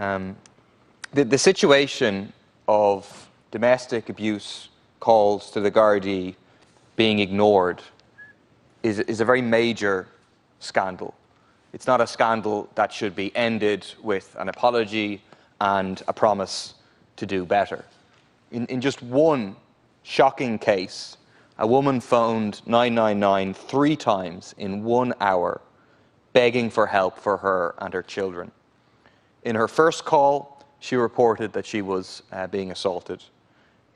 The situation of domestic abuse calls to the Gardaí being ignored is a very major scandal. It's not a scandal that should be ended with an apology and a promise to do better. In just one shocking case, a woman phoned 999 3 times in 1 hour, begging for help for her and her children. In her first call, she reported that she was being assaulted.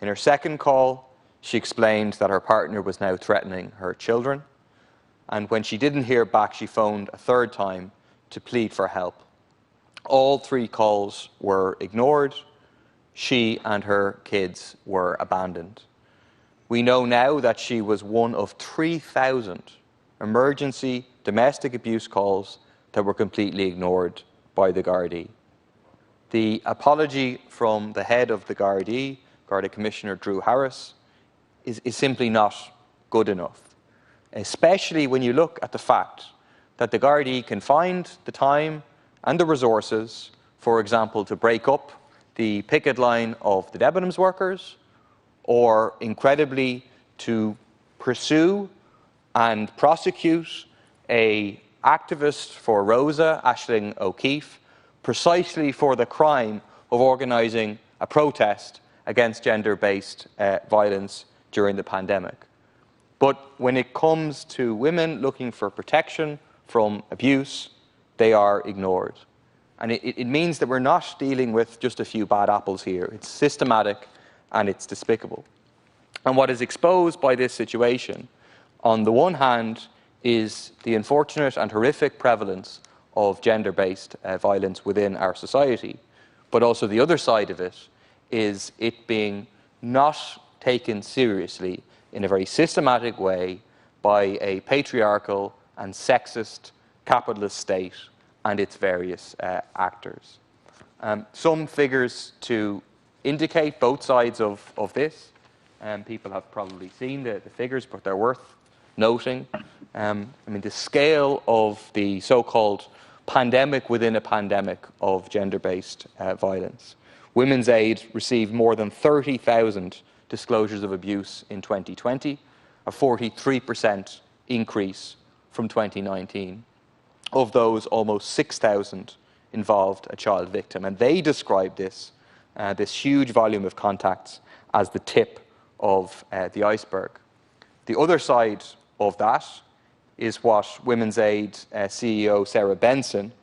In her second call, she explained that her partner was now threatening her children. And when she didn't hear back, she phoned a third time to plead for help. All 3 calls were ignored. She and her kids were abandoned. We know now that she was one of 3,000 emergency domestic abuse calls that were completely ignored by the Gardaí. The apology from the head of the Gardaí, Garda Commissioner Drew Harris, is simply not good enough, especially when you look at the fact that the Gardaí can find the time and the resources, for example, to break up the picket line of the Debenhams workers, or incredibly to pursue and prosecute an activist for Rosa, Aisling O'Keefe, precisely for the crime of organising a protest against gender-based violence during the pandemic. But when it comes to women looking for protection from abuse, they are ignored. And it means that we're not dealing with just a few bad apples here. It's systematic and it's despicable. And what is exposed by this situation, on the one hand, is the unfortunate and horrific prevalence of gender-based violence within our society. But also the other side of it is it being not taken seriously in a very systematic way by a patriarchal and sexist capitalist state and its various actors. Some figures to indicate both sides of this. People have probably seen the figures, but they're worth noting. The scale of the so-called pandemic within a pandemic of gender-based violence. Women's Aid received more than 30,000 disclosures of abuse in 2020, a 43% increase from 2019. Of those, almost 6,000 involved a child victim. And they describe this huge volume of contacts as the tip of the iceberg. The other side of that is what Women's Aid CEO Sarah Benson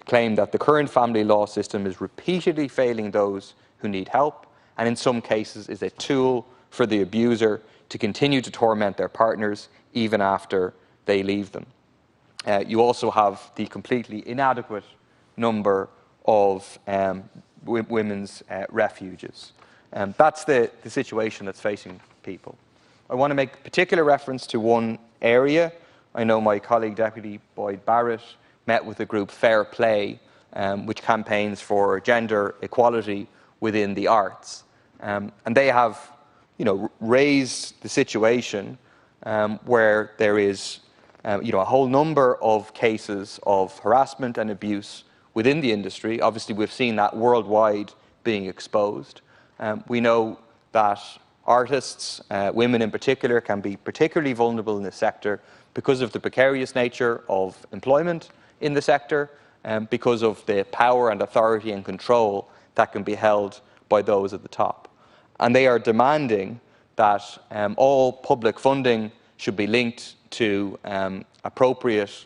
claimed, that the current family law system is repeatedly failing those who need help, and in some cases is a tool for the abuser to continue to torment their partners even after they leave them. You also have the completely inadequate number of women's refuges. That's the situation that's facing people. I want to make particular reference to one area. I know my colleague Deputy Boyd Barrett met with the group Fair Play, which campaigns for gender equality within the arts. And they have raised the situation where there is a whole number of cases of harassment and abuse within the industry. Obviously, we've seen that worldwide being exposed. We know that artists, women in particular, can be particularly vulnerable in this sector because of the precarious nature of employment in the sector, because of the power and authority and control that can be held by those at the top. And they are demanding that all public funding should be linked to appropriate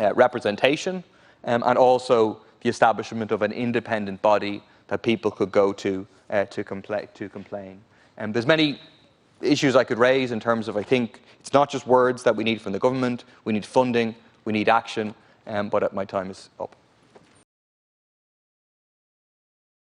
representation, and also the establishment of an independent body that people could go to complain. There's many issues I could raise in terms of, I think it's not just words that we need from the government, we need funding, we need action, but my time is up.